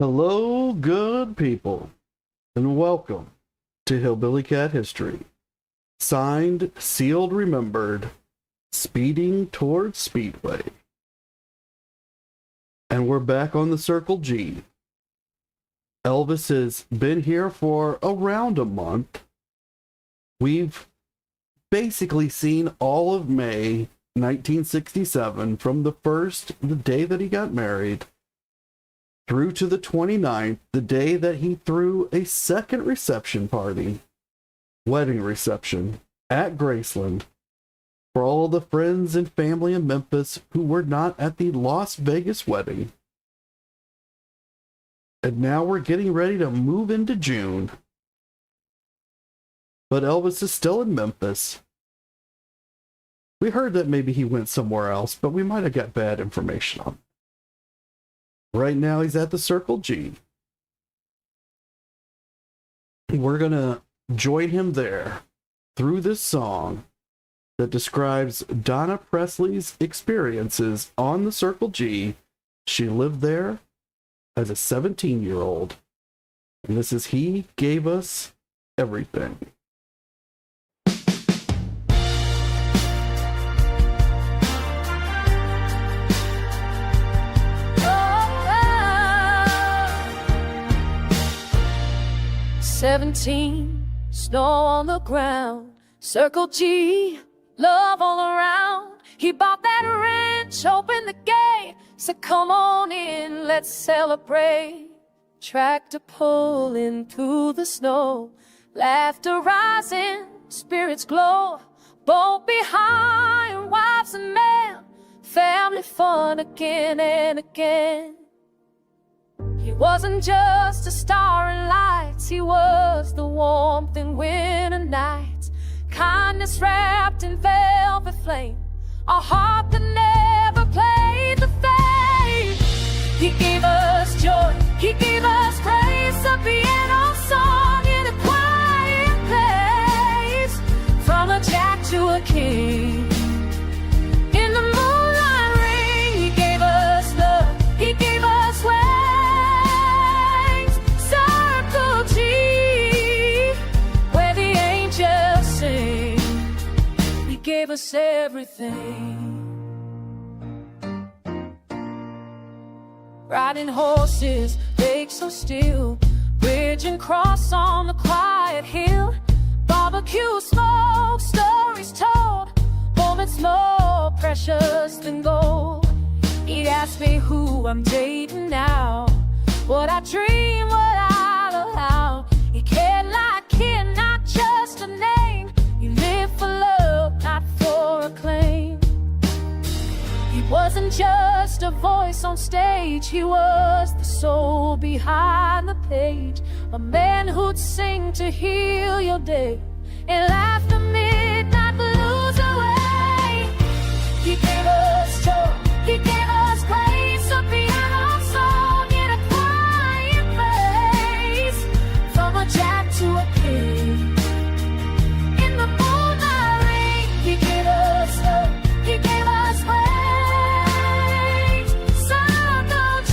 Hello, good people, and welcome to Hillbilly Cat History. Signed, sealed, remembered, speeding towards Speedway. And we're back on the Circle G. Elvis has been here for around a month. We've basically seen all of May 1967 from the day that he got married, through to the 29th, the day that he threw a second wedding reception, at Graceland, for all the friends and family in Memphis who were not at the Las Vegas wedding. And now we're getting ready to move into June. But Elvis is still in Memphis. We heard that maybe he went somewhere else, but we might have got bad information on it. Right now, he's at the Circle G. We're going to join him there through this song that describes Donna Presley's experiences on the Circle G. She lived there as a 17-year-old. And this is He Gave Us Everything. "17, snow on the ground, Circle G, love all around. He bought that ranch, opened the gate, said come on in, let's celebrate. Tractor pulling through the snow, laughter rising, spirits glow. Both behind, wives and men, family fun again and again. He wasn't just a star in lights, he was the warmth in winter nights. Kindness wrapped in velvet flame, a heart that never played the fame. He gave us joy, he gave us grace, a piano song in a quiet place. From a jack to a king, in the moonlight ring, he gave us love, he gave us way. Gave us everything. Riding horses, lakes so still, bridge and cross on the quiet hill. Barbecue smoke, stories told, moments more precious than gold. He'd ask me who I'm dating now, what I dream, what I'll allow. He cared like kin, not just a name. He lived for love, not for acclaim. He wasn't just a voice on stage, he was the soul behind the page. A man who'd sing to heal your day and laugh at midnight blues away. He gave us joy, he gave us grace, a piano song in a quiet place. From a jack to a king, he gave us love, he gave us grace. Circle G,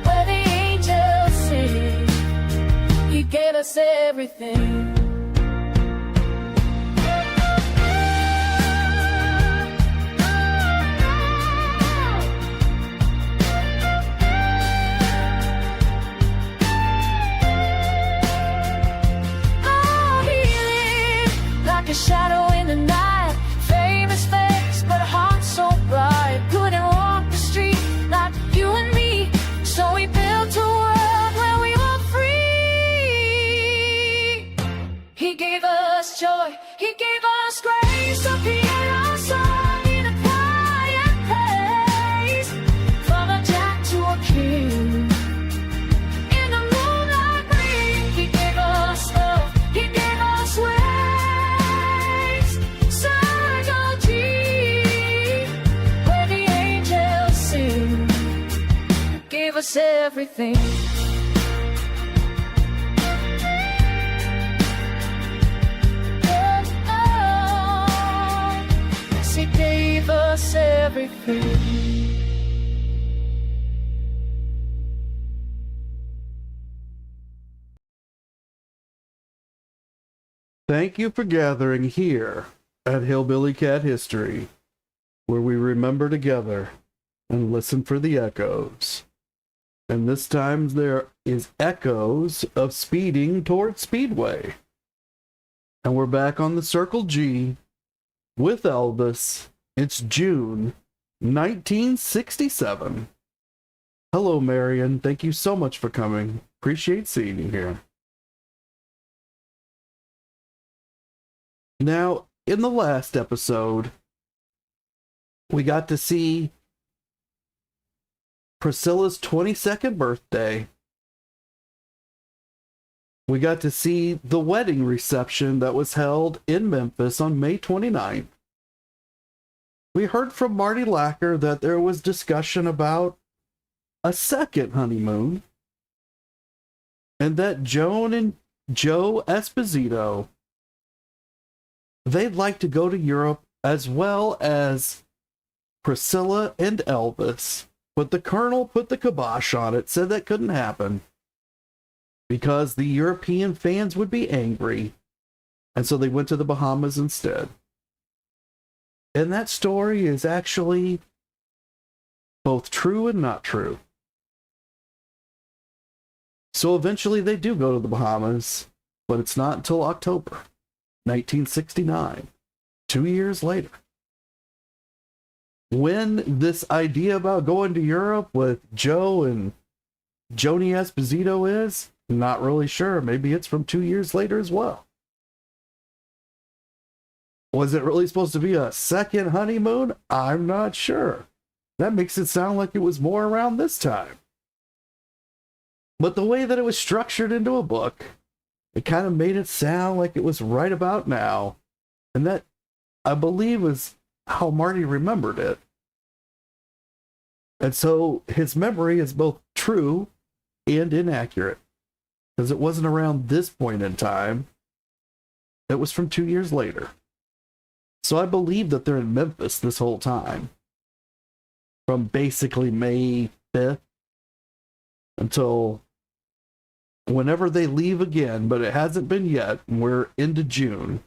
where the angels sing. He gave us everything. A shadow in the night, famous face, but heart so bright. Couldn't walk the street like you and me, so we built a world where we were free. He gave us joy, he gave us grace, a piano song in a quiet place. From a jack to a king, in the moonlight green. He gave us love, he gave us way. Gave us everything. Yes, he gave us everything. Thank you for gathering here at Hillbilly Cat History, where we remember together and listen for the echoes. And this time there is echoes of speeding towards Speedway. And we're back on the Circle G with Elvis. It's June 1967. Hello, Marion. Thank you so much for coming. Appreciate seeing you here. Now, in the last episode, we got to see Priscilla's 22nd birthday. We got to see the wedding reception that was held in Memphis on May 29th. We heard from Marty Lacker that there was discussion about a second honeymoon, and that Joan and Joe Esposito, they'd like to go to Europe as well as Priscilla and Elvis. But the Colonel put the kibosh on it, said that couldn't happen because the European fans would be angry. And so they went to the Bahamas instead. And that story is actually both true and not true. So eventually they do go to the Bahamas, but it's not until October 1969, 2 years later. When this idea about going to Europe with Joe and Joni Esposito is, not really sure. Maybe it's from 2 years later as well. Was it really supposed to be a second honeymoon? I'm not sure. That makes it sound like it was more around this time. But the way that it was structured into a book, it kind of made it sound like it was right about now. And that, I believe, is how Marty remembered it. And so his memory is both true and inaccurate, because it wasn't around this point in time. It was from 2 years later. So I believe that they're in Memphis this whole time, from basically May 5th until whenever they leave again, but it hasn't been yet. We're into June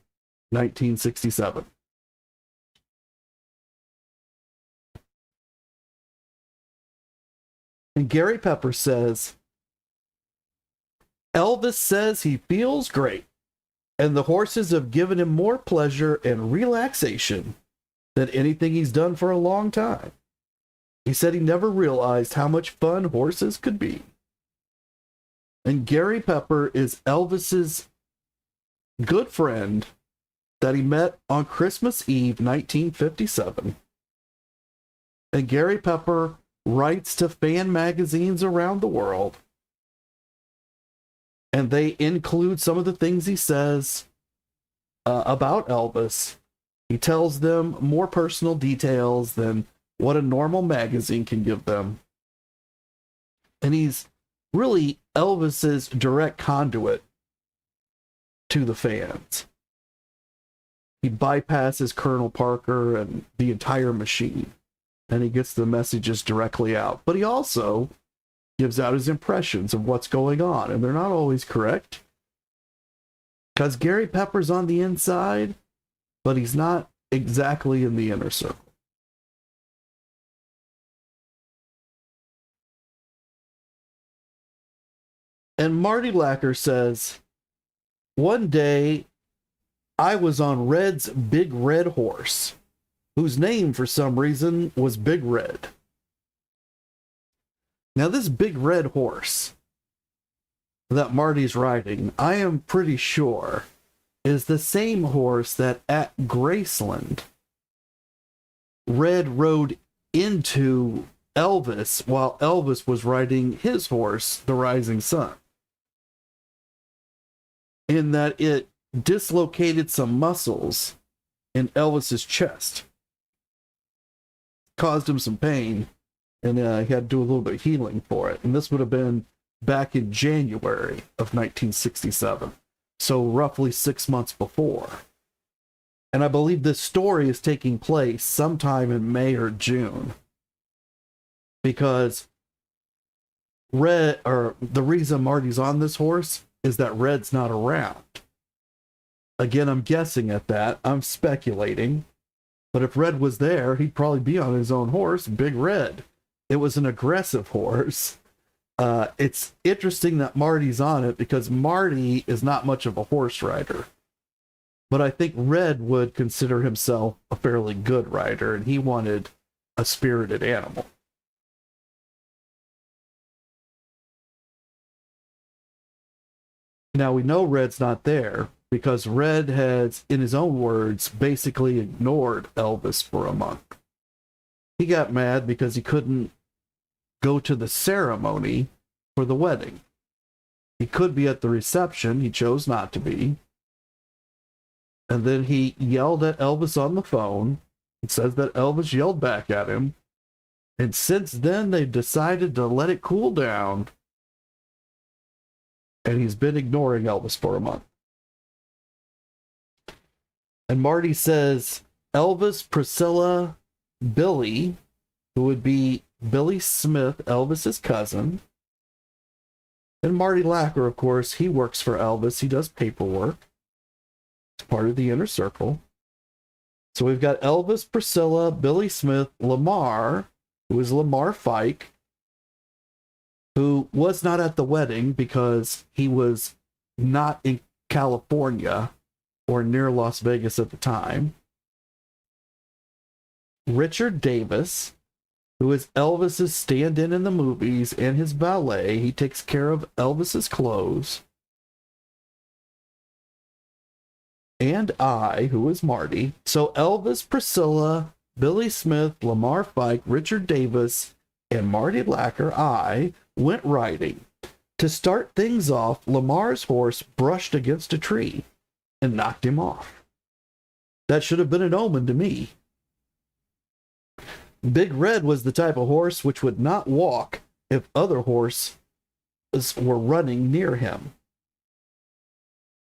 1967. And Gary Pepper says, Elvis says he feels great, and the horses have given him more pleasure and relaxation than anything he's done for a long time. He said he never realized how much fun horses could be. And Gary Pepper is Elvis's good friend that he met on Christmas Eve, 1957. And Gary Pepper writes to fan magazines around the world. And they include some of the things he says about Elvis. He tells them more personal details than what a normal magazine can give them. And he's really Elvis's direct conduit to the fans. He bypasses Colonel Parker and the entire machine, and he gets the messages directly out. But he also gives out his impressions of what's going on, and they're not always correct, because Gary Pepper's on the inside, but he's not exactly in the inner circle. And Marty Lacker says, one day I was on Red's big red horse, whose name for some reason was Big Red. Now this big red horse that Marty's riding, I am pretty sure, is the same horse that at Graceland, Red rode into Elvis while Elvis was riding his horse, the Rising Sun. In that it dislocated some muscles in Elvis's chest, caused him some pain, and he had to do a little bit of healing for it. And this would have been back in January of 1967, so roughly 6 months before. And I believe this story is taking place sometime in May or June, because Red, or the reason Marty's on this horse, is that Red's not around. Again, I'm guessing at that. I'm speculating. But if Red was there, he'd probably be on his own horse, Big Red. It was an aggressive horse. It's interesting that Marty's on it because Marty is not much of a horse rider. But I think Red would consider himself a fairly good rider, and he wanted a spirited animal. Now we know Red's not there because Red has, in his own words, basically ignored Elvis for a month. He got mad because he couldn't go to the ceremony for the wedding. He could be at the reception, he chose not to be. And then he yelled at Elvis on the phone. It says that Elvis yelled back at him. And since then, they've decided to let it cool down. And he's been ignoring Elvis for a month. And Marty says Elvis, Priscilla, Billy, who would be Billy Smith, Elvis's cousin. And Marty Lacker, of course, he works for Elvis. He does paperwork. It's part of the inner circle. So we've got Elvis, Priscilla, Billy Smith, Lamar, who is Lamar Fike, who was not at the wedding because he was not in California or near Las Vegas at the time. Richard Davis, who is Elvis's stand-in in the movies and his valet. He takes care of Elvis's clothes. And I, who is Marty. So Elvis, Priscilla, Billy Smith, Lamar Fike, Richard Davis, and Marty Lacker, I, went riding. To start things off, Lamar's horse brushed against a tree and knocked him off. That should have been an omen to me. Big Red was the type of horse which would not walk if other horses were running near him.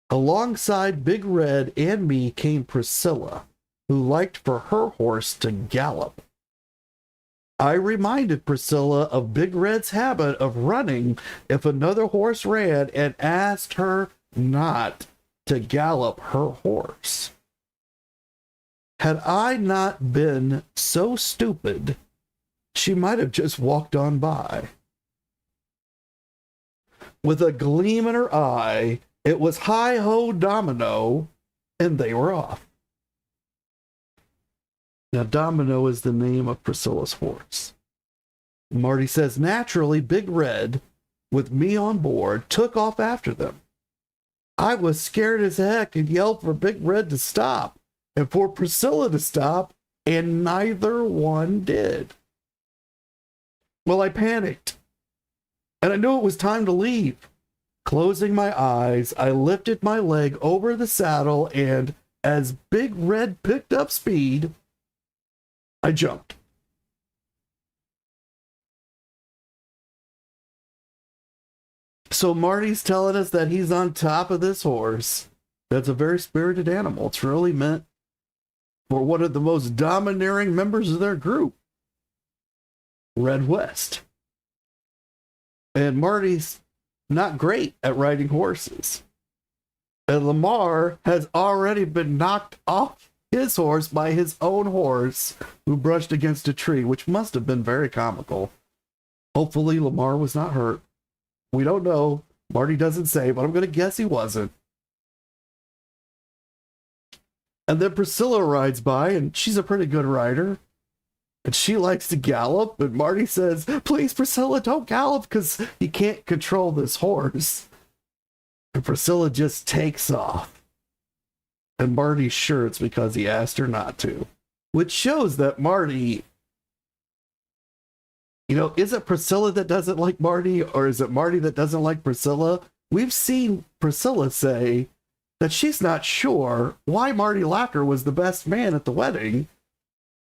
Alongside Big Red and me came Priscilla, who liked for her horse to gallop. I reminded Priscilla of Big Red's habit of running if another horse ran and asked her not to gallop her horse. Had I not been so stupid, she might have just walked on by. With a gleam in her eye, it was hi-ho Domino, and they were off. Now, Domino is the name of Priscilla's horse. Marty says, naturally, Big Red, with me on board, took off after them. I was scared as heck and yelled for Big Red to stop and for Priscilla to stop, and neither one did. Well, I panicked, and I knew it was time to leave. Closing my eyes, I lifted my leg over the saddle, and as Big Red picked up speed, I jumped. So Marty's telling us that he's on top of this horse. That's a very spirited animal. It's really meant for one of the most domineering members of their group, Red West. And Marty's not great at riding horses. And Lamar has already been knocked off his horse by his own horse who brushed against a tree, which must have been very comical. Hopefully Lamar was not hurt. We don't know. Marty doesn't say, but I'm going to guess he wasn't. And then Priscilla rides by, and she's a pretty good rider. And she likes to gallop, and Marty says, please, Priscilla, don't gallop, because he can't control this horse. And Priscilla just takes off. And Marty's sure it's because he asked her not to. Which shows that Marty, is it Priscilla that doesn't like Marty, or is it Marty that doesn't like Priscilla? We've seen Priscilla say that she's not sure why Marty Lacker was the best man at the wedding,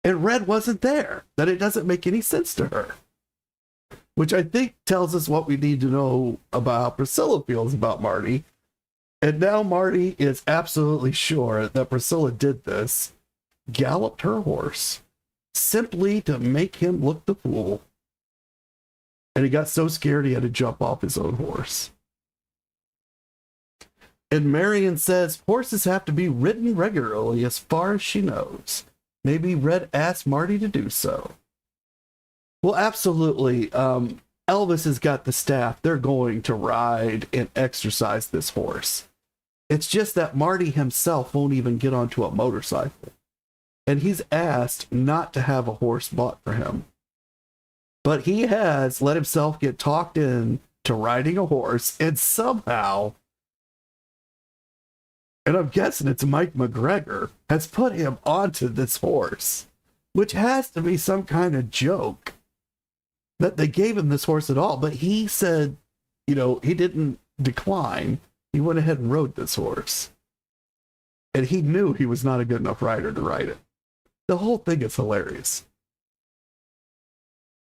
and Red wasn't there, that it doesn't make any sense to her. Which I think tells us what we need to know about how Priscilla feels about Marty. And now Marty is absolutely sure that Priscilla did this, galloped her horse, simply to make him look the fool. And he got so scared he had to jump off his own horse. And Marion says horses have to be ridden regularly as far as she knows. Maybe Red asked Marty to do so. Well, absolutely. Elvis has got the staff. They're going to ride and exercise this horse. It's just that Marty himself won't even get onto a motorcycle. And he's asked not to have a horse bought for him. But he has let himself get talked in to riding a horse, and somehow, and I'm guessing it's Mike McGregor, has put him onto this horse, which has to be some kind of joke that they gave him this horse at all. But he said, he didn't decline. He went ahead and rode this horse. And he knew he was not a good enough rider to ride it. The whole thing is hilarious.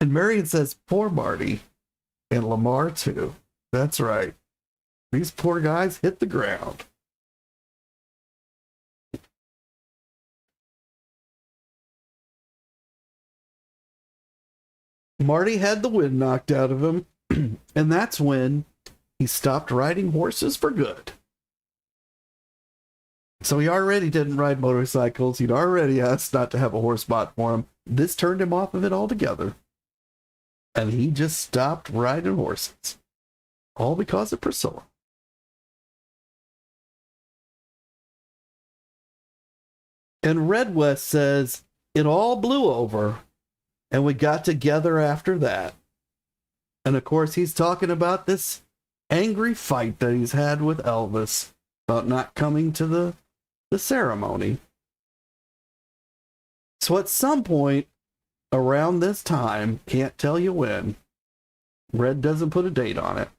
And Marion says, poor Marty, and Lamar too. That's right. These poor guys hit the ground. Marty had the wind knocked out of him, and that's when he stopped riding horses for good. So he already didn't ride motorcycles. He'd already asked not to have a horse bought for him. This turned him off of it altogether. And he just stopped riding horses. All because of Priscilla. And Red West says, it all blew over, and we got together after that. And of course, he's talking about this angry fight that he's had with Elvis about not coming to the ceremony. So at some point around this time, can't tell you when, Red doesn't put a date on it,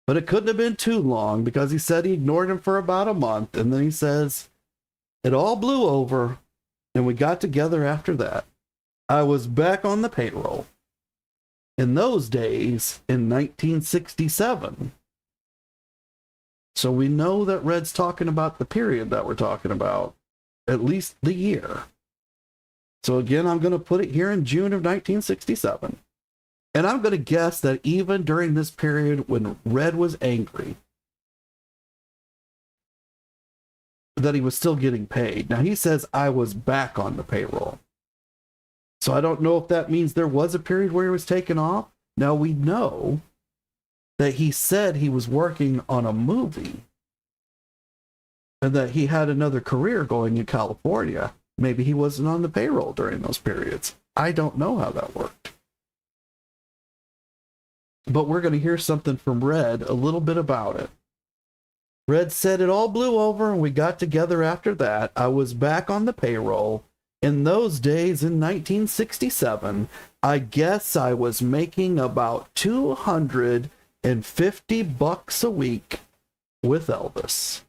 but it couldn't have been too long because he said he ignored him for about a month, and then he says, it all blew over, and we got together after that. I was back on the payroll. In those days, in 1967. So we know that Red's talking about the period that we're talking about, at least the year. So again, I'm going to put it here in June of 1967. And I'm going to guess that even during this period when Red was angry, that he was still getting paid. Now he says, I was back on the payroll. So I don't know if that means there was a period where he was taken off. Now we know that he said he was working on a movie and that he had another career going in California. Maybe he wasn't on the payroll during those periods. I don't know how that worked. But we're going to hear something from Red, a little bit about it. Red said, it all blew over and we got together after that. I was back on the payroll. In those days, in 1967, I guess I was making about $250 a week with Elvis.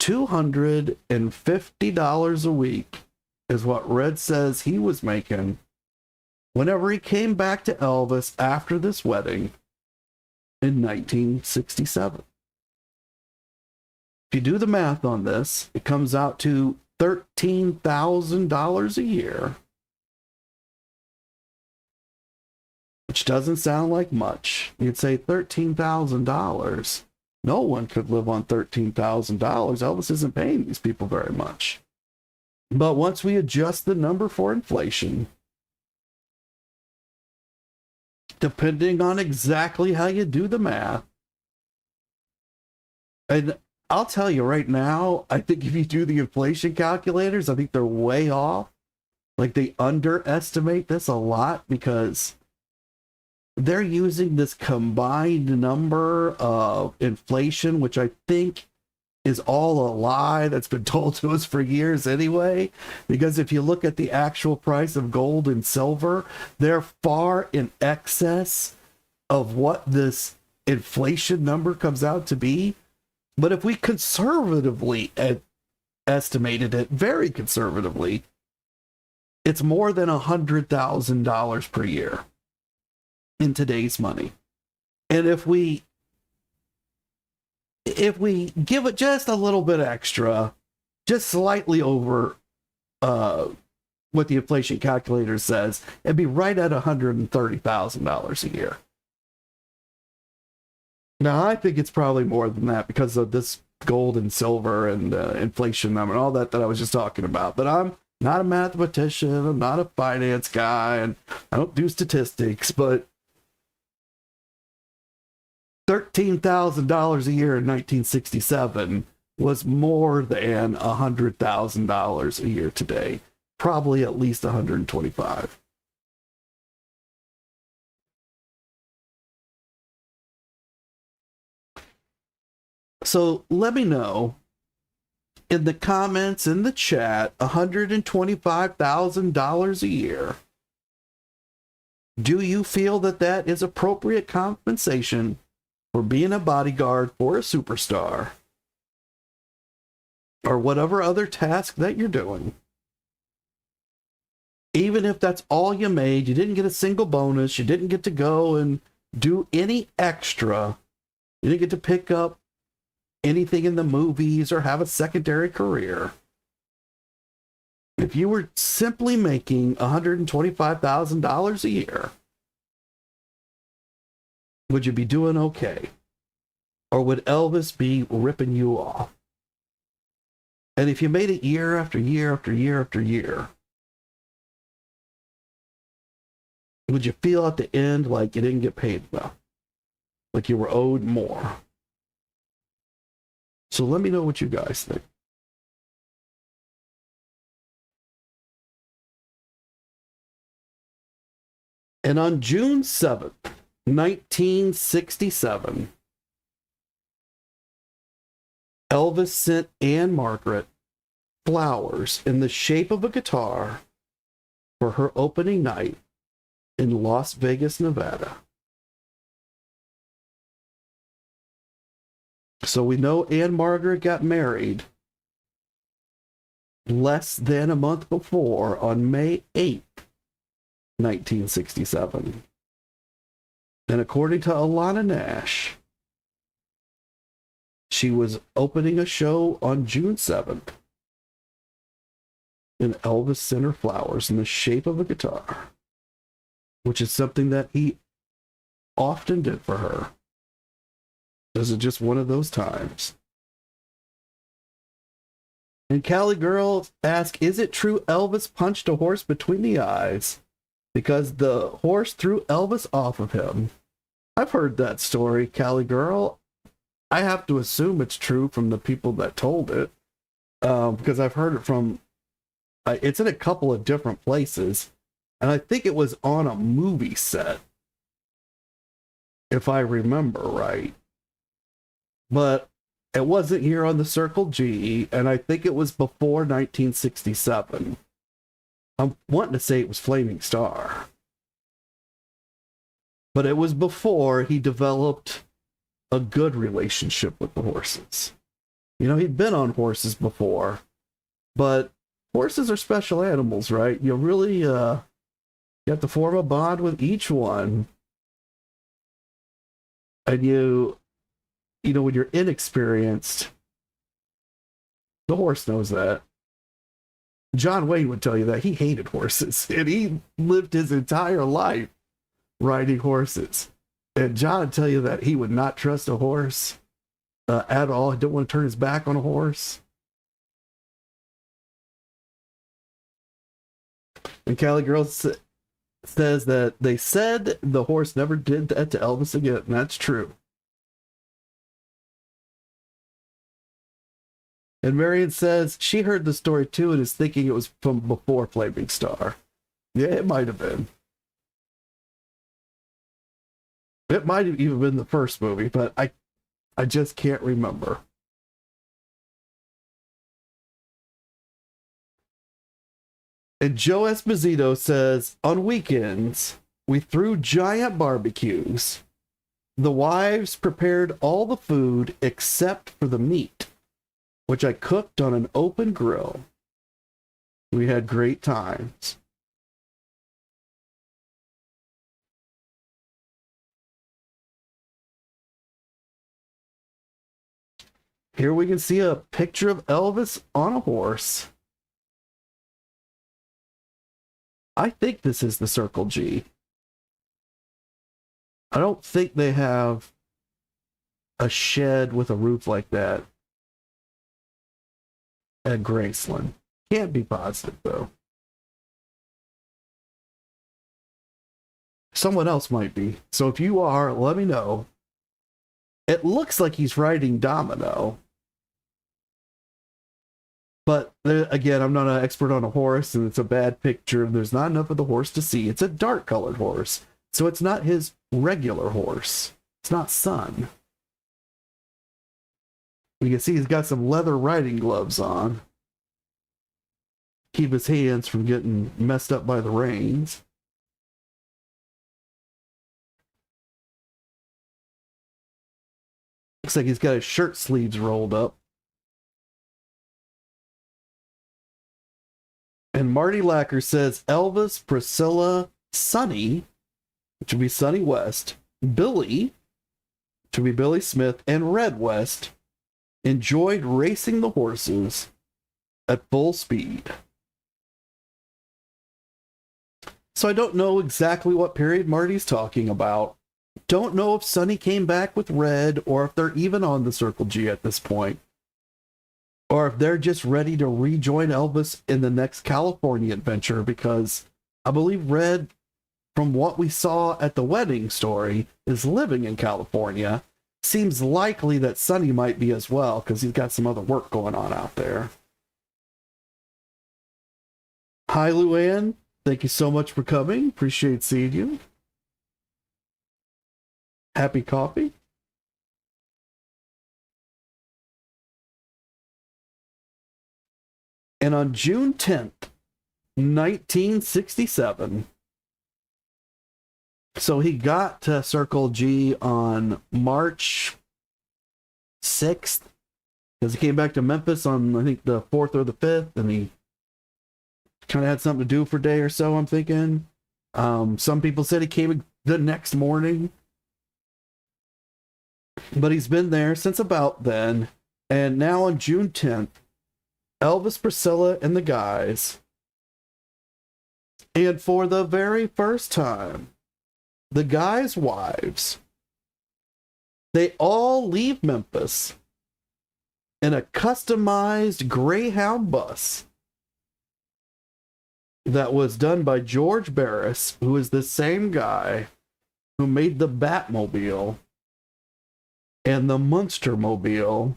$250 a week is what Red says he was making whenever he came back to Elvis after this wedding in 1967. If you do the math on this, it comes out to $13,000 a year, which doesn't sound like much. You'd say $13,000. No one could live on $13,000. Elvis isn't paying these people very much. But once we adjust the number for inflation, depending on exactly how you do the math, and I'll tell you right now, I think if you do the inflation calculators, I think they're way off. Like they underestimate this a lot because they're using this combined number of inflation, which I think is all a lie that's been told to us for years anyway. Because if you look at the actual price of gold and silver, they're far in excess of what this inflation number comes out to be. But if we conservatively estimated it, very conservatively, it's more than $100,000 per year in today's money. And if we give it just a little bit extra, just slightly over what the inflation calculator says, it'd be right at $130,000 a year. Now, I think it's probably more than that because of this gold and silver and inflation number and all that I was just talking about. But I'm not a mathematician. I'm not a finance guy, and I don't do statistics. But $13,000 a year in 1967 was more than $100,000 a year today. Probably at least 125. So let me know in the comments in the chat, $125,000 a year. Do you feel that that is appropriate compensation for being a bodyguard for a superstar? Or whatever other task that you're doing? Even if that's all you made, you didn't get a single bonus, you didn't get to go and do any extra, you didn't get to pick up anything in the movies or have a secondary career. If you were simply making $125,000 a year, would you be doing okay? Or would Elvis be ripping you off? And if you made it year after year after year after year, would you feel at the end like you didn't get paid enough? Like you were owed more? So let me know what you guys think. And on June 7th, 1967, Elvis sent Anne Margaret flowers in the shape of a guitar for her opening night in Las Vegas, Nevada. So we know Anne Margaret got married less than a month before on May 8th, 1967. And according to Alana Nash, she was opening a show on June 7th, and Elvis sent her flowers in the shape of a guitar, which is something that he often did for her. This is just one of those times. And Cali Girl asks, is it true Elvis punched a horse between the eyes because the horse threw Elvis off of him? I've heard that story, Cali Girl. I have to assume it's true from the people that told it, because I've heard it from, it's in a couple of different places, and I think it was on a movie set, if I remember right. But it wasn't here on the Circle G, and I think it was before 1967. I'm wanting to say it was Flaming Star. But it was before he developed a good relationship with the horses. You know, he'd been on horses before, but horses are special animals, right? You really you have to form a bond with each one. And you know, when you're inexperienced, the horse knows that. John Wayne would tell you that he hated horses, and he lived his entire life riding horses. And John would tell you that he would not trust a horse at all. He didn't want to turn his back on a horse. And Cali Girl says that they said the horse never did that to Elvis again, and that's true. And Marion says she heard the story too and is thinking it was from before Flaming Star. Yeah, it might have been. It might have even been the first movie, but I just can't remember. And Joe Esposito says, on weekends, we threw giant barbecues. The wives prepared all the food except for the meat, which I cooked on an open grill. We had great times. Here we can see a picture of Elvis on a horse. I think this is the Circle G. I don't think they have a shed with a roof like that at Graceland. Can't be positive, though. Someone else might be. So if you are, let me know. It looks like he's riding Domino. But again, I'm not an expert on a horse, and it's a bad picture. There's not enough of the horse to see. It's a dark colored horse. So it's not his regular horse. It's not Sun. You can see he's got some leather riding gloves on. Keep his hands from getting messed up by the reins. Looks like he's got his shirt sleeves rolled up. And Marty Lacker says Elvis, Priscilla, Sonny, which would be Sonny West, Billy, which would be Billy Smith, and Red West enjoyed racing the horses at full speed. So I don't know exactly what period Marty's talking about. Don't know if Sonny came back with Red or if they're even on the Circle G at this point. Or if they're just ready to rejoin Elvis in the next California adventure, because I believe Red, from what we saw at the wedding story, is living in California. Seems likely that Sonny might be as well, because he's got some other work going on out there. Hi, Luann. Thank you so much for coming. Appreciate seeing you. Happy coffee. And on June 10th, 1967, so he got to Circle G on March 6th, because he came back to Memphis on, I think, the 4th or the 5th, and he kind of had something to do for a day or so, I'm thinking. Some people said he came the next morning, but he's been there since about then. And now on June 10th, Elvis, Priscilla, and the guys, and for the very first time, the guys' wives, they all leave Memphis in a customized Greyhound bus that was done by George Barris, who is the same guy who made the Batmobile and the Munstermobile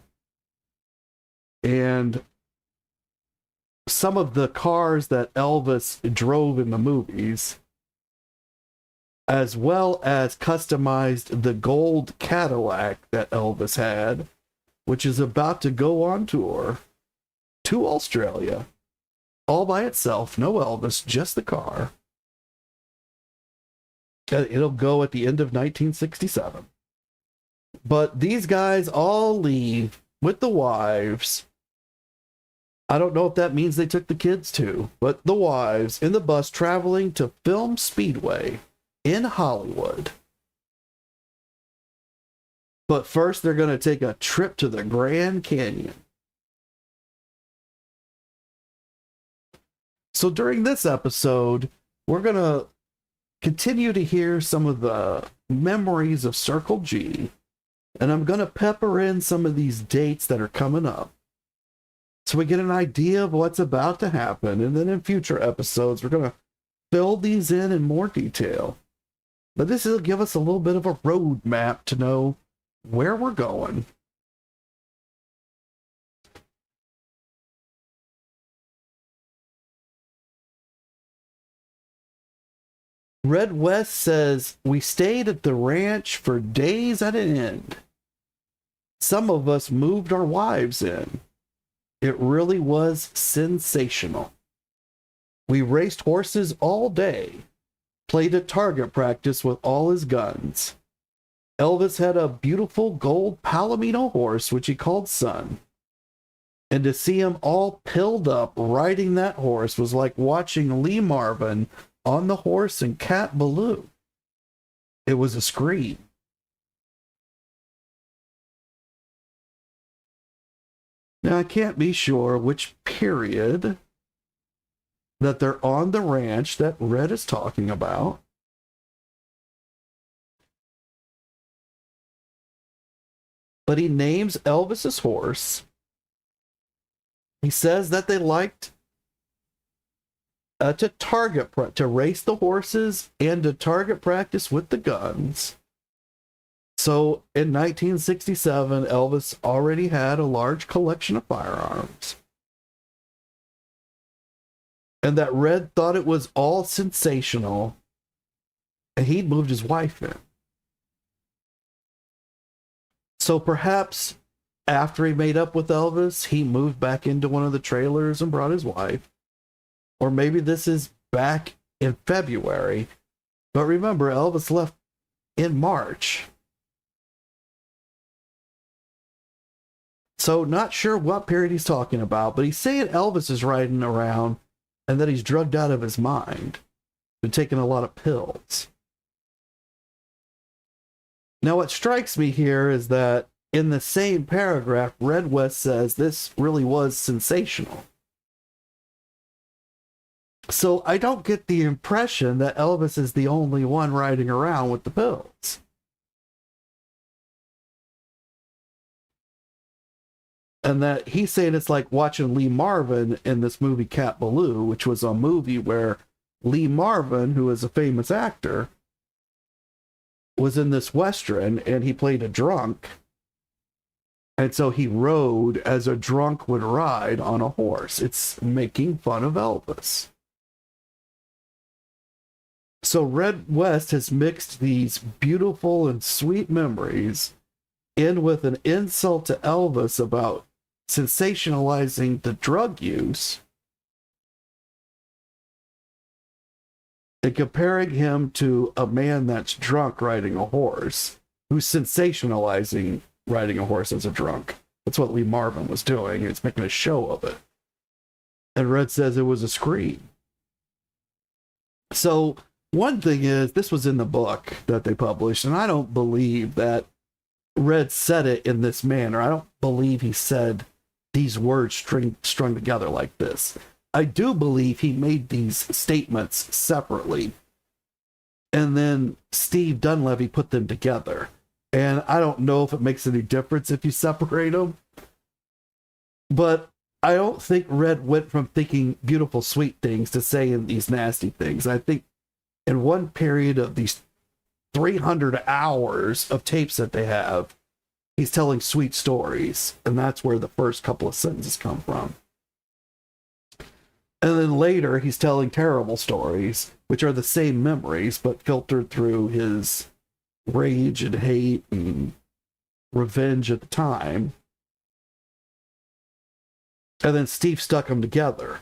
and some of the cars that Elvis drove in the movies, as well as customized the gold Cadillac that Elvis had, which is about to go on tour to Australia, all by itself. No Elvis, just the car. It'll go at the end of 1967. But these guys all leave with the wives. I don't know if that means they took the kids too, but the wives in the bus traveling to film Speedway in Hollywood. But first, they're going to take a trip to the Grand Canyon. So during this episode, we're going to continue to hear some of the memories of Circle G, and I'm going to pepper in some of these dates that are coming up, so we get an idea of what's about to happen. And then in future episodes, we're going to fill these in more detail. But this will give us a little bit of a roadmap to know where we're going. Red West says, we stayed at the ranch for days at an end. Some of us moved our wives in. It really was sensational. We raced horses all day, played at target practice with all his guns. Elvis had a beautiful gold Palomino horse, which he called Sun. And to see him all pilled up riding that horse was like watching Lee Marvin on the horse in Cat Ballou. It was a scream. Now, I can't be sure which period that they're on the ranch that Red is talking about. but he names Elvis's horse. He says that they liked to race the horses and to target practice with the guns. So in 1967, Elvis already had a large collection of firearms. And that Red thought it was all sensational, and he'd moved his wife in. So perhaps after he made up with Elvis, he moved back into one of the trailers and brought his wife. Or maybe this is back in February. But remember, Elvis left in March. So not sure what period he's talking about, but he's saying Elvis is riding around and that he's drugged out of his mind. Been taking a lot of pills. Now what strikes me here is that in the same paragraph, Red West says this really was sensational. So I don't get the impression that Elvis is the only one riding around with the pills. And that he's saying it's like watching Lee Marvin in this movie Cat Ballou, which was a movie where Lee Marvin, who is a famous actor, was in this Western and he played a drunk. And so he rode as a drunk would ride on a horse. It's making fun of Elvis. So Red West has mixed these beautiful and sweet memories in with an insult to Elvis about sensationalizing the drug use and comparing him to a man that's drunk riding a horse, who's sensationalizing riding a horse as a drunk. That's what Lee Marvin was doing. It's making a show of it. And Red says it was a scream. So one thing is, this was in the book that they published, and I don't believe that Red said it in this manner. I don't believe he said these words strung together like this. I do believe he made these statements separately, and then Steve Dunleavy put them together. And I don't know if it makes any difference if you separate them, but I don't think Red went from thinking beautiful, sweet things to saying these nasty things. I think in one period of these 300 hours of tapes that they have, he's telling sweet stories, and that's where the first couple of sentences come from. And then later, he's telling terrible stories, which are the same memories, but filtered through his rage and hate and revenge at the time. And then Steve stuck them together.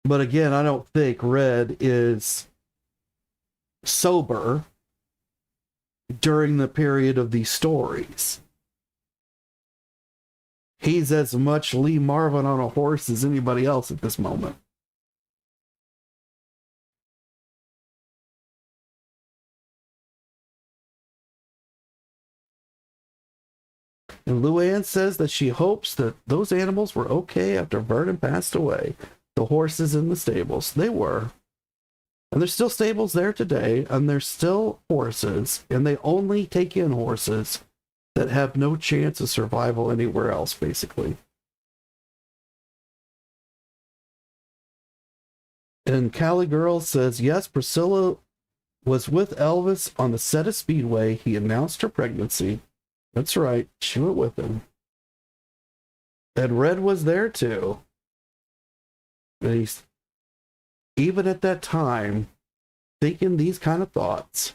But again, I don't think Red is sober during the period of these stories. He's as much Lee Marvin on a horse as anybody else at this moment. And Luann says that she hopes that those animals were okay after Vernon passed away. The horses in the stables. They were. And there's still stables there today, and there's still horses, and they only take in horses that have no chance of survival anywhere else, basically. And Callie Girl says, yes, Priscilla was with Elvis on the set of Speedway. He announced her pregnancy. That's right, she went with him. And Red was there too. And he's, even at that time, thinking these kind of thoughts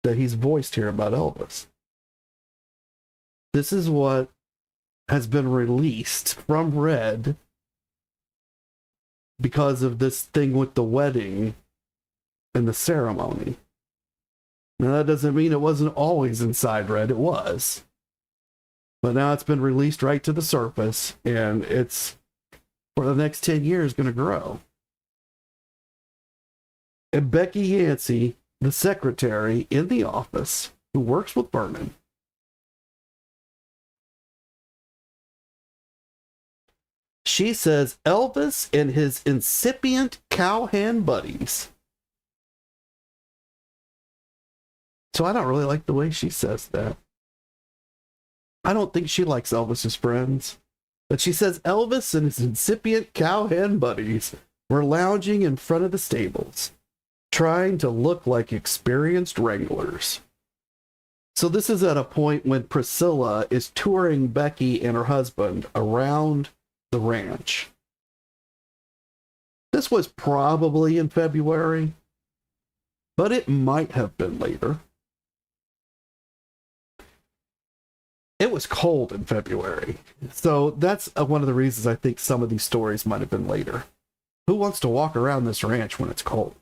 that he's voiced here about Elvis. This is what has been released from Red because of this thing with the wedding and the ceremony. Now, that doesn't mean it wasn't always inside Red. It was. But now it's been released right to the surface, and it's, for the next 10 years, going to grow. And Becky Yancey, the secretary in the office, who works with Vernon, she says Elvis and his incipient cowhand buddies So I don't really like the way she says that. I don't think she likes Elvis's friends. But she says Elvis and his incipient cowhand buddies were lounging in front of the stables, trying to look like experienced wranglers. So this is at a point when Priscilla is touring Becky and her husband around the ranch. This was probably in February, but it might have been later. It was cold in February, so that's one of the reasons I think some of these stories might have been later. Who wants to walk around this ranch when it's cold?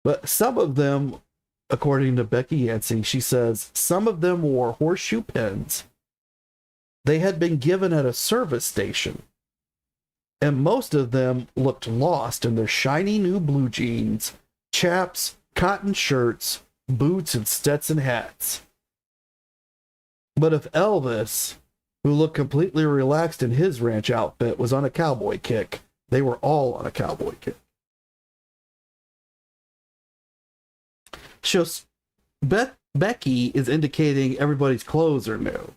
But some of them, according to Becky Yancey, she says some of them wore horseshoe pins they had been given at a service station, and most of them looked lost in their shiny new blue jeans, chaps, cotton shirts, boots, and Stetson hats. But if Elvis, who looked completely relaxed in his ranch outfit, was on a cowboy kick, they were all on a cowboy kick. So Becky is indicating everybody's clothes are new.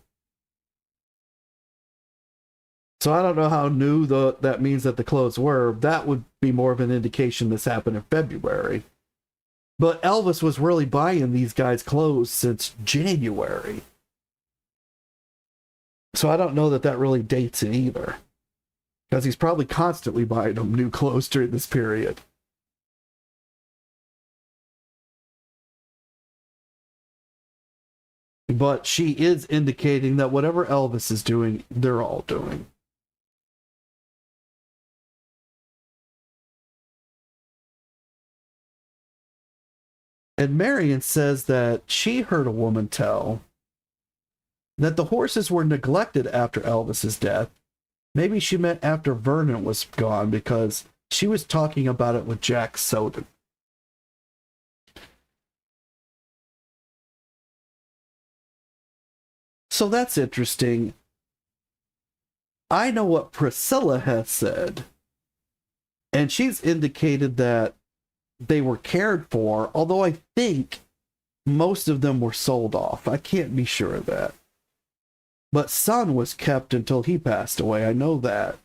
So I don't know how new that means that the clothes were. That would be more of an indication this happened in February. But Elvis was really buying these guys' clothes since January. So I don't know that really dates it either. Because he's probably constantly buying them new clothes during this period. But she is indicating that whatever Elvis is doing, they're all doing. And Marion says that she heard a woman tell that the horses were neglected after Elvis's death. Maybe she meant after Vernon was gone, because she was talking about it with Jack Soden. So that's interesting. I know what Priscilla has said, and she's indicated that they were cared for, although I think most of them were sold off. I can't be sure of that. But Son was kept until he passed away. I know that.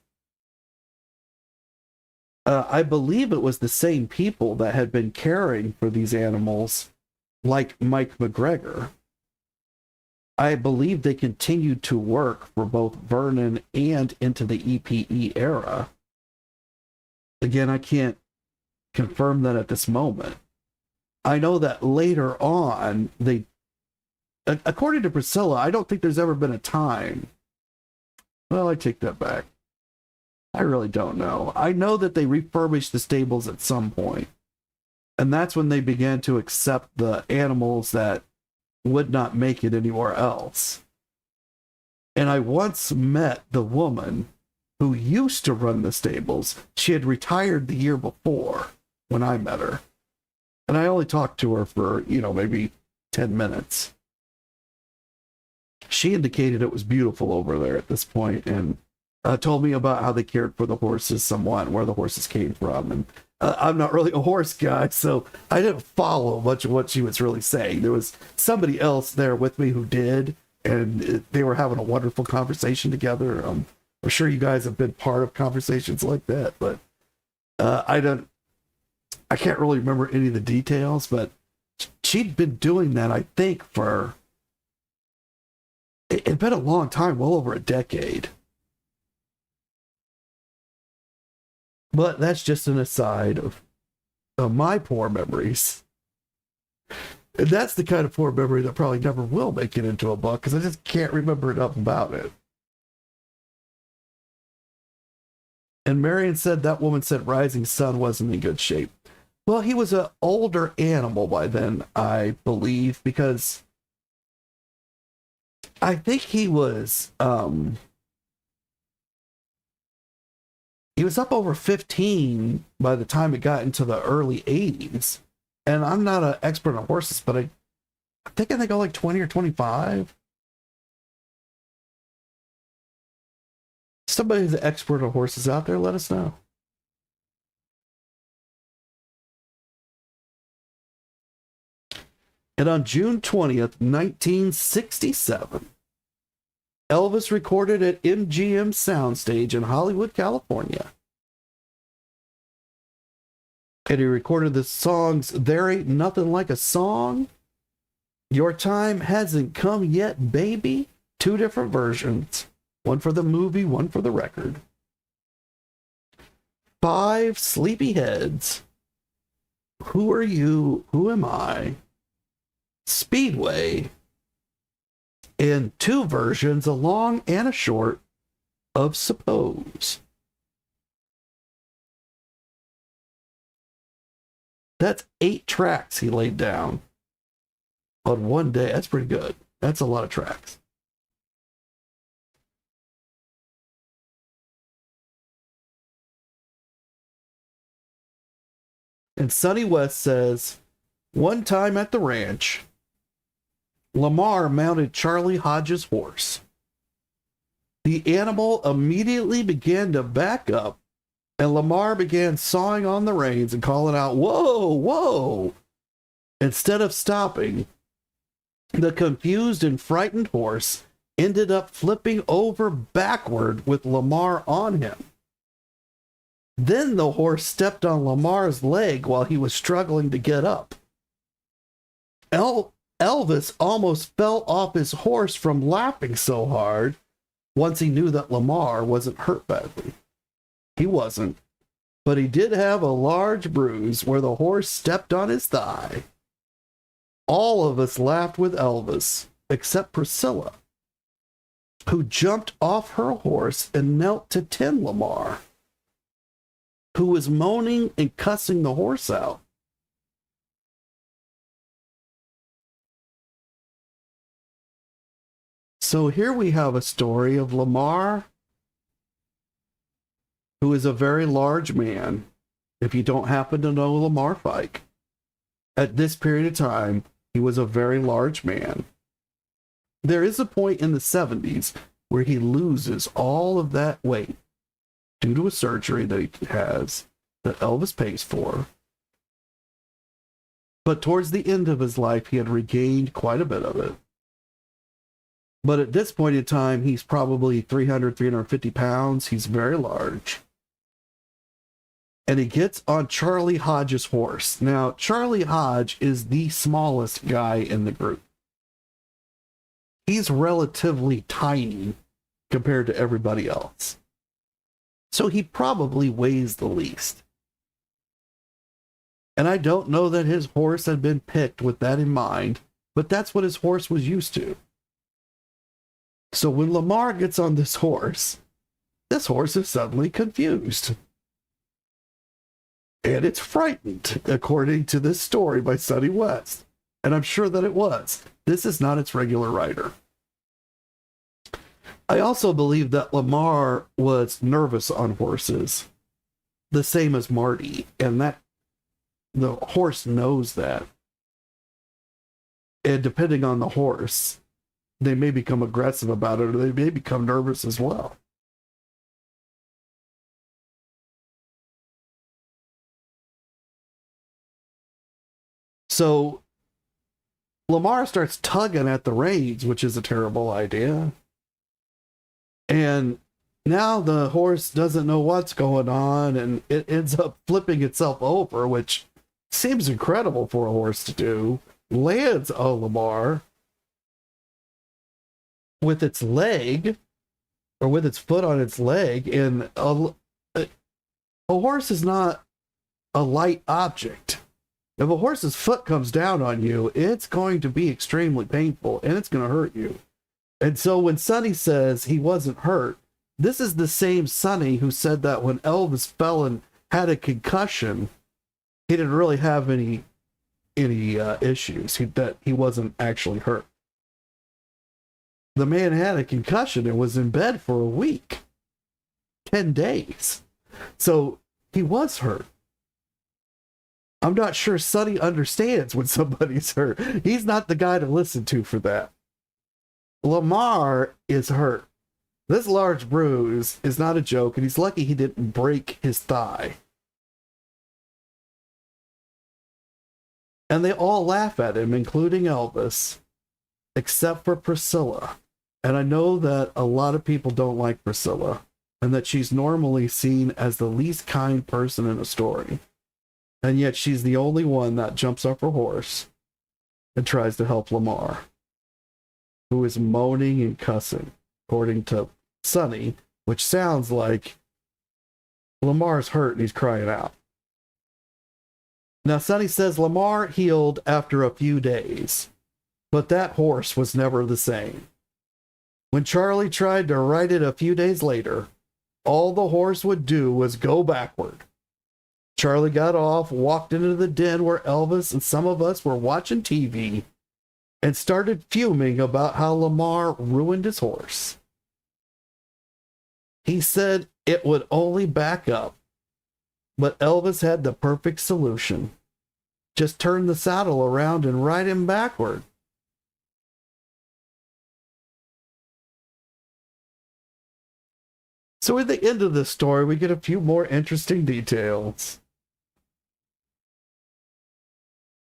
I believe it was the same people that had been caring for these animals, like Mike McGregor. I believe they continued to work for both Vernon and into the EPE era. Again, I can't confirm that at this moment. I know that later on, according to Priscilla, I don't think there's ever been a time. Well, I take that back. I really don't know. I know that they refurbished the stables at some point, and that's when they began to accept the animals that would not make it anywhere else. And I once met the woman who used to run the stables. She had retired the year before when I met her. And I only talked to her for, maybe 10 minutes. She indicated it was beautiful over there at this point, and told me about how they cared for the horses somewhat, and where the horses came from. And I'm not really a horse guy, so I didn't follow much of what she was really saying. There was somebody else there with me who did, and they were having a wonderful conversation together. I'm sure you guys have been part of conversations like that, but I can't really remember any of the details, but she'd been doing that, I think, for it'd been a long time, well over a decade. But that's just an aside of my poor memories. And that's the kind of poor memory that probably never will make it into a book, because I just can't remember enough about it. And Marion said that woman said Rising Sun wasn't in good shape. Well, he was an older animal by then, I believe, because I think he was up over 15 by the time it got into the early 80s. And I'm not an expert on horses, but I think they go like 20 or 25. Somebody who's an expert on horses out there, let us know. And on June 20th, 1967, Elvis recorded at MGM Soundstage in Hollywood, California. And he recorded the songs There Ain't Nothing Like a Song, Your Time Hasn't Come Yet, Baby. 2 different versions. One for the movie, one for the record. 5 Sleepyheads. Who Are You? Who Am I? Speedway. And 2 versions, a long and a short, of Suppose. That's 8 tracks he laid down on one day. That's pretty good. That's a lot of tracks. And Sonny West says, one time at the ranch, Lamar mounted Charlie Hodges' horse. The animal immediately began to back up, and Lamar began sawing on the reins and calling out, whoa, whoa. Instead of stopping, the confused and frightened horse ended up flipping over backward with Lamar on him. Then the horse stepped on Lamar's leg while he was struggling to get up. Elvis almost fell off his horse from laughing so hard once he knew that Lamar wasn't hurt badly. He wasn't, but he did have a large bruise where the horse stepped on his thigh. All of us laughed with Elvis, except Priscilla, who jumped off her horse and knelt to tend Lamar, who was moaning and cussing the horse out. So here we have a story of Lamar, who is a very large man. If you don't happen to know Lamar Fike, at this period of time, he was a very large man. There is a point in the 70s where he loses all of that weight due to a surgery that he has that Elvis pays for. But towards the end of his life, he had regained quite a bit of it. But at this point in time, he's probably 300, 350 pounds. He's very large. And he gets on Charlie Hodges' horse. Now, Charlie Hodge is the smallest guy in the group. He's relatively tiny compared to everybody else. So he probably weighs the least. And I don't know that his horse had been picked with that in mind, but that's what his horse was used to. So when Lamar gets on this horse is suddenly confused. And it's frightened, according to this story by Sonny West. And I'm sure that it was. This is not its regular rider. I also believe that Lamar was nervous on horses, the same as Marty, and that the horse knows that. And depending on the horse, they may become aggressive about it, or they may become nervous as well. So Lamar starts tugging at the reins, which is a terrible idea. And now the horse doesn't know what's going on, and it ends up flipping itself over, which seems incredible for a horse to do. Lands on Lamar with its leg, or with its foot on its leg, and a horse is not a light object. If a horse's foot comes down on you, it's going to be extremely painful, and it's going to hurt you. And so when Sonny says he wasn't hurt, this is the same Sonny who said that when Elvis fell and had a concussion, he didn't really have any issues, that he wasn't actually hurt. The man had a concussion and was in bed for a week, 10 days. So he was hurt. I'm not sure Sonny understands when somebody's hurt. He's not the guy to listen to for that. Lamar is hurt. This large bruise is not a joke, and he's lucky he didn't break his thigh. And they all laugh at him, including Elvis, except for Priscilla. And I know that a lot of people don't like Priscilla, and that she's normally seen as the least kind person in a story. And yet she's the only one that jumps off her horse and tries to help Lamar, who is moaning and cussing, according to Sonny, which sounds like Lamar's hurt and he's crying out. Now, Sonny says Lamar healed after a few days, but that horse was never the same. When Charlie tried to ride it a few days later, all the horse would do was go backward. Charlie got off, walked into the den where Elvis and some of us were watching TV, and started fuming about how Lamar ruined his horse. He said it would only back up, but Elvis had the perfect solution. Just turn the saddle around and ride him backward. So at the end of this story, we get a few more interesting details.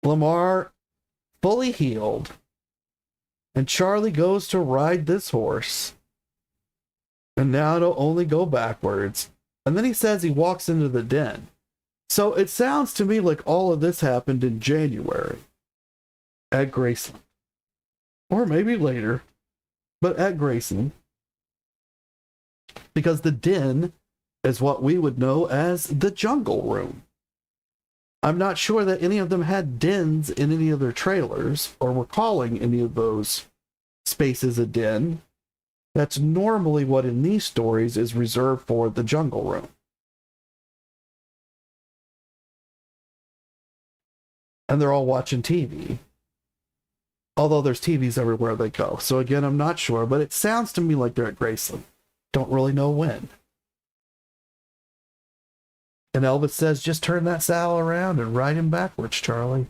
Lamar fully healed, and Charlie goes to ride this horse, and now it'll only go backwards. And then he says he walks into the den. So it sounds to me like all of this happened in January at Graceland, or maybe later, but at Graceland, because the den is what we would know as the jungle room. I'm not sure that any of them had dens in any of their trailers, or were calling any of those spaces a den. That's normally what in these stories is reserved for the jungle room. And they're all watching TV. Although there's TVs everywhere they go. So again, I'm not sure, but it sounds to me like they're at Graceland. Don't really know when. And Elvis says, just turn that saddle around and ride him backwards, Charlie.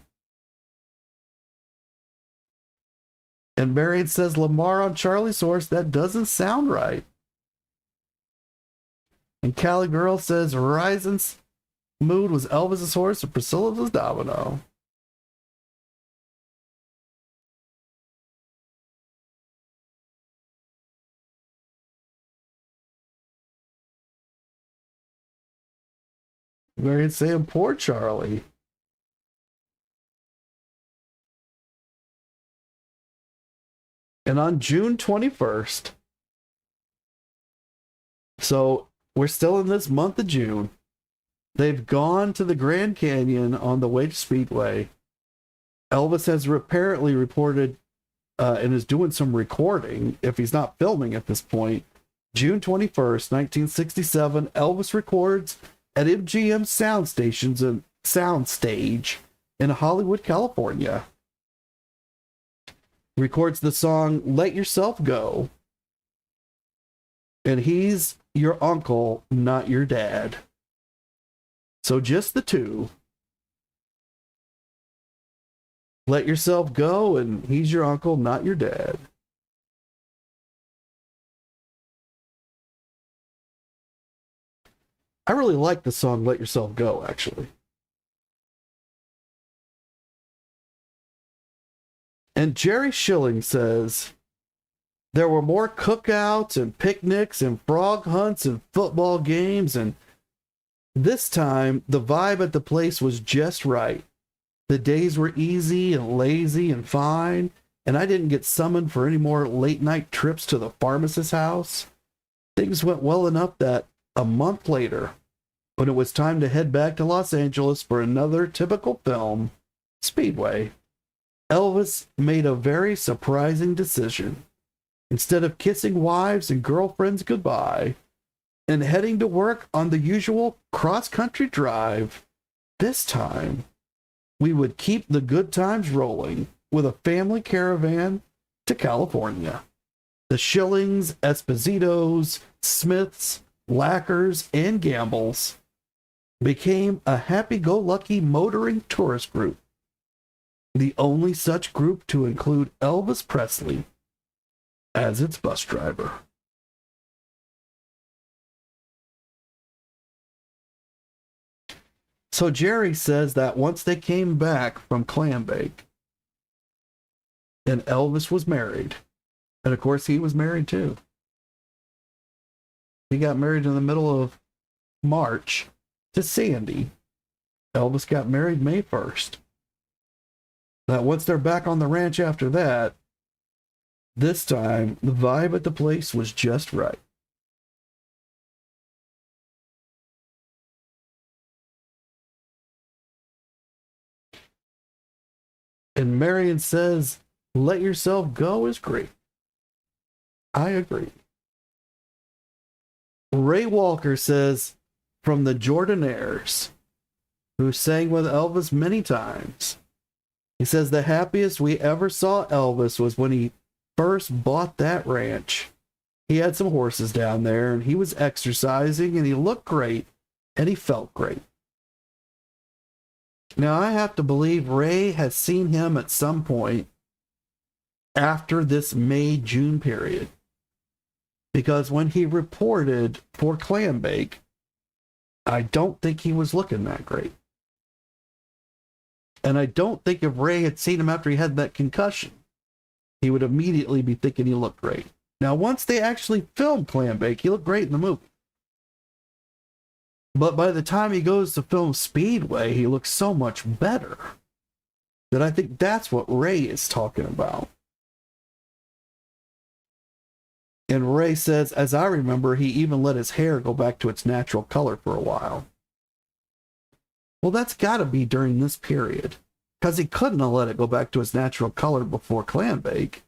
And Marion says, Lamar on Charlie's horse, that doesn't sound right. And Cali Girl says, Horizon's mood was Elvis's horse and Priscilla's was Domino. Marion saying, poor Charlie. And on June 21st, so we're still in this month of June, they've gone to the Grand Canyon on the way to Speedway. Elvis has apparently reported and is doing some recording, if he's not filming at this point. June 21st, 1967, Elvis records at MGM Soundstage in Hollywood, California. Records the song Let Yourself Go. And he's your uncle, not your dad. So just the two. Let yourself go, and he's your uncle, not your dad. I really like the song Let Yourself Go, actually. And Jerry Schilling says, there were more cookouts and picnics and frog hunts and football games, and this time the vibe at the place was just right. The days were easy and lazy and fine, and I didn't get summoned for any more late night trips to the pharmacist's house. Things went well enough that a month later, when it was time to head back to Los Angeles for another typical film, Speedway, Elvis made a very surprising decision. Instead of kissing wives and girlfriends goodbye and heading to work on the usual cross-country drive, this time we would keep the good times rolling with a family caravan to California. The Schillings, Espositos, Smiths, Lackers, and Gambles became a happy-go-lucky motoring tourist group, the only such group to include Elvis Presley as its bus driver. So Jerry says that once they came back from Clambake, and Elvis was married, and of course he was married too. He got married in the middle of March to Sandy. Elvis got married May 1st. That once they're back on the ranch after that, this time the vibe at the place was just right. And Marion says, let yourself go is great. I agree. Ray Walker says, from the Jordanaires, who sang with Elvis many times, he says the happiest we ever saw Elvis was when he first bought that ranch. He had some horses down there, and he was exercising, and he looked great, and he felt great. Now, I have to believe Ray has seen him at some point after this May-June period. Because when he reported for Clambake, I don't think he was looking that great. And I don't think if Ray had seen him after he had that concussion, he would immediately be thinking he looked great. Now, once they actually filmed Clambake, he looked great in the movie. But by the time he goes to film Speedway, he looks so much better that I think that's what Ray is talking about. And Ray says, as I remember, he even let his hair go back to its natural color for a while. Well, that's got to be during this period, because he couldn't have let it go back to its natural color before Clambake.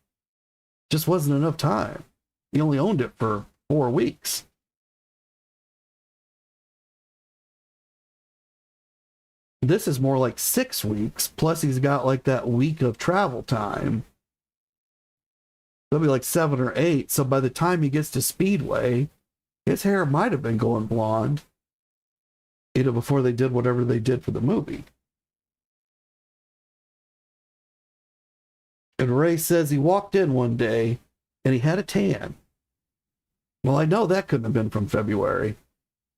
Just wasn't enough time. He only owned it for 4 weeks. This is more like 6 weeks, plus he's got like that week of travel time. That'll be like 7 or 8. So by the time he gets to Speedway, his hair might have been going blonde, either before they did whatever they did for the movie. And Ray says he walked in one day and he had a tan. Well, I know that couldn't have been from February,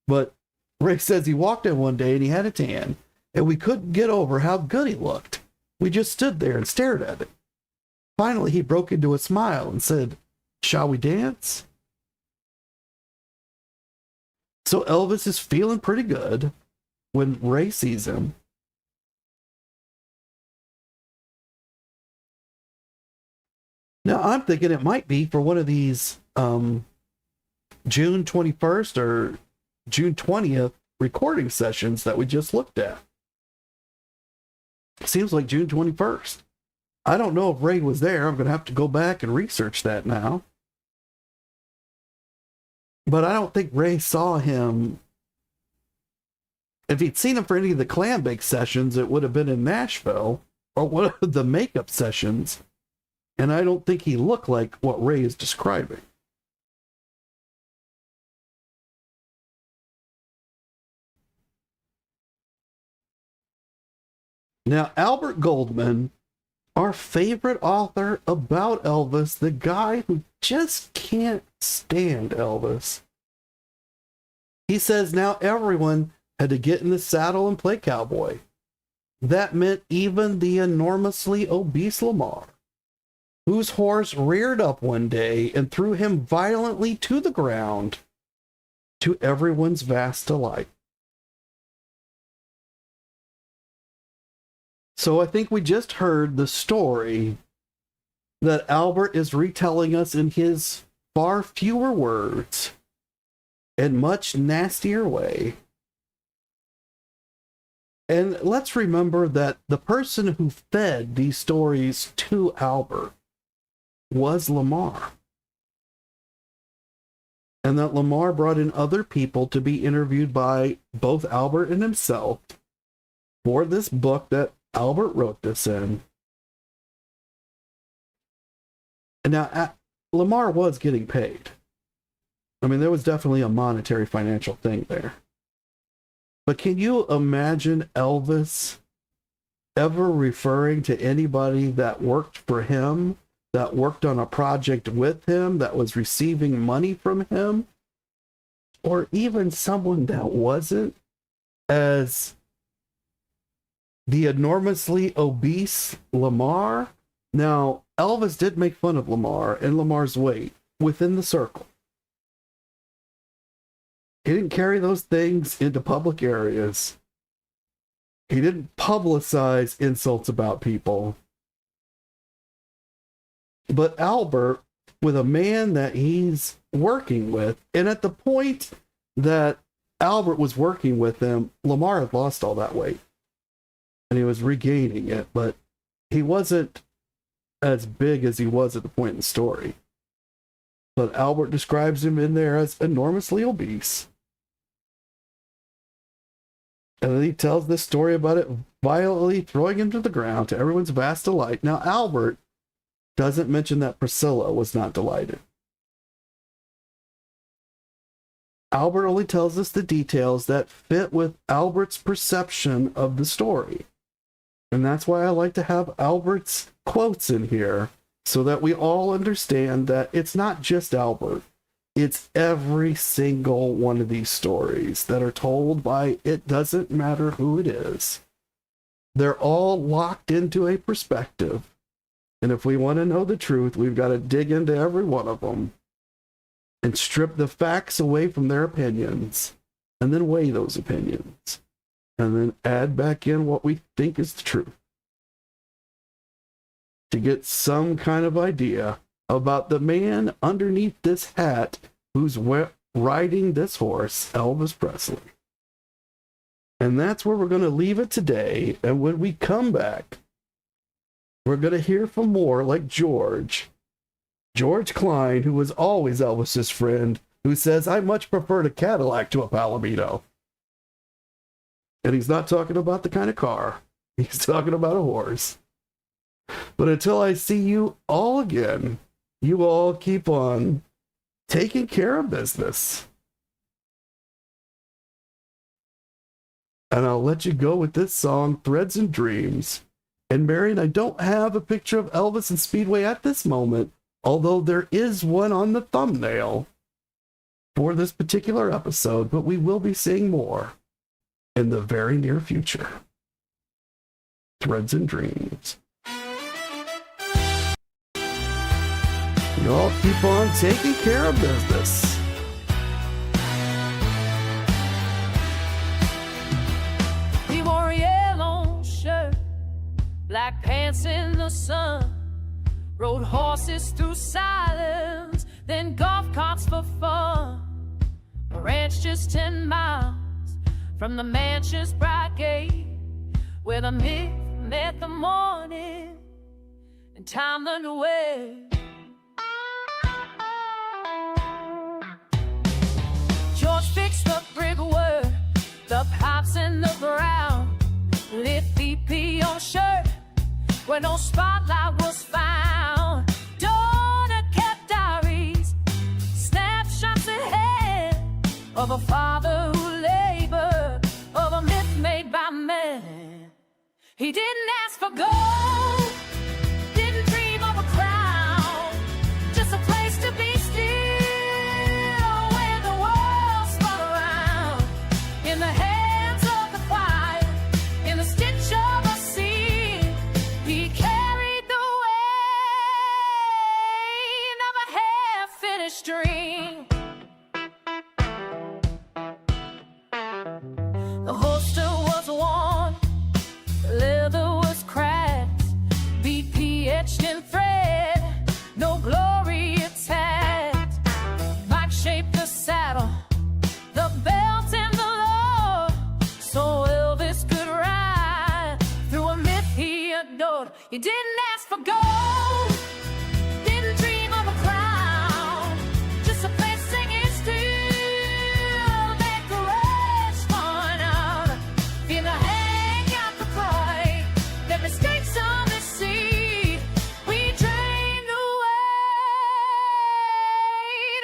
but Ray says he walked in one day and he had a tan, and we couldn't get over how good he looked. We just stood there and stared at it. Finally, he broke into a smile and said, "Shall we dance?" So Elvis is feeling pretty good when Ray sees him. Now, I'm thinking it might be for one of these June 21st or June 20th recording sessions that we just looked at. Seems like June 21st. I don't know if Ray was there. I'm going to have to go back and research that now. But I don't think Ray saw him. If he'd seen him for any of the Clambake sessions, it would have been in Nashville or one of the makeup sessions. And I don't think he looked like what Ray is describing. Now, Albert Goldman, our favorite author about Elvis, the guy who just can't stand Elvis. He says now everyone had to get in the saddle and play cowboy. That meant even the enormously obese Lamar, whose horse reared up one day and threw him violently to the ground, to everyone's vast delight. So I think we just heard the story that Albert is retelling us in his far fewer words and much nastier way. And let's remember that the person who fed these stories to Albert was Lamar. And that Lamar brought in other people to be interviewed by both Albert and himself for this book that Albert wrote this in. And now, Lamar was getting paid. I mean, there was definitely a monetary financial thing there. But can you imagine Elvis ever referring to anybody that worked for him, that worked on a project with him, that was receiving money from him, or even someone that wasn't, as the enormously obese Lamar. Now, Elvis did make fun of Lamar and Lamar's weight within the circle. He didn't carry those things into public areas. He didn't publicize insults about people. But Albert, with a man that he's working with, and at the point that Albert was working with him, Lamar had lost all that weight. And he was regaining it, but he wasn't as big as he was at the point in the story. But Albert describes him in there as enormously obese. And then he tells this story about it violently throwing him to the ground to everyone's vast delight. Now, Albert doesn't mention that Priscilla was not delighted. Albert only tells us the details that fit with Albert's perception of the story. And that's why I like to have Albert's quotes in here, so that we all understand that it's not just Albert. It's every single one of these stories that are told by, it doesn't matter who it is. They're all locked into a perspective. And if we want to know the truth, we've got to dig into every one of them and strip the facts away from their opinions, and then weigh those opinions, and then add back in what we think is the truth, to get some kind of idea about the man underneath this hat who's riding this horse, Elvis Presley. And that's where we're going to leave it today. And when we come back, we're going to hear from more like George Klein, who was always Elvis's friend, who says, I much prefer a Cadillac to a Palomino. And he's not talking about the kind of car. He's talking about a horse. But until I see you all again, you all keep on taking care of business. And I'll let you go with this song, Threads and Dreams. And Marion, I don't have a picture of Elvis and Speedway at this moment, although there is one on the thumbnail for this particular episode, but we will be seeing more in the very near future. Threads and Dreams. You all keep on taking care of business. He wore a yellow shirt, black pants in the sun, rode horses through silence, then golf carts for fun. A ranch just 10 miles from the mansion's bright gate, where the myth met the morning and time learned to wait. George fixed the brickwork, the pipes in the ground, lit VP on shirt where no spotlight was found. Donna kept diaries, snapshots ahead of a father who labored, of a myth made by men. He didn't ask for gold, didn't dream of a crown, just a place to be still when the world spun around. In the hands of the quiet, in the stitch of a scene, he carried the weight of a half-finished dream. The holster was worn, the leather was cracked, BP etched in thread, no glory attacked. Mike shaped the saddle, the belt and the law, so Elvis could ride through a myth he adored. He didn't ask for gold, didn't dream of a crown, just a place singing still, that courage spun out. In the hang out the pride, the mistakes on the sea, we drained the weight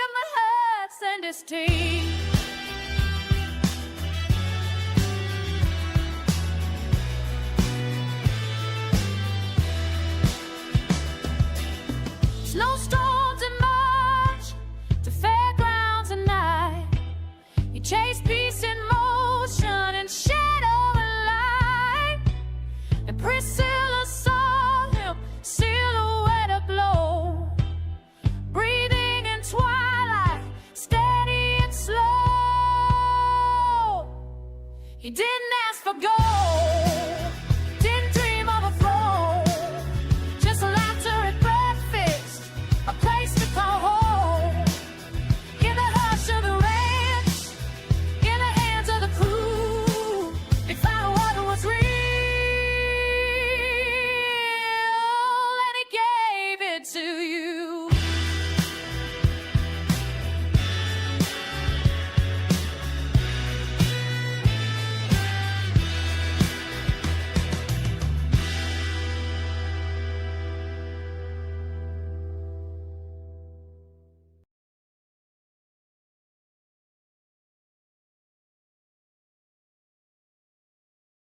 of the hearts and his teeth. He didn't ask for gold.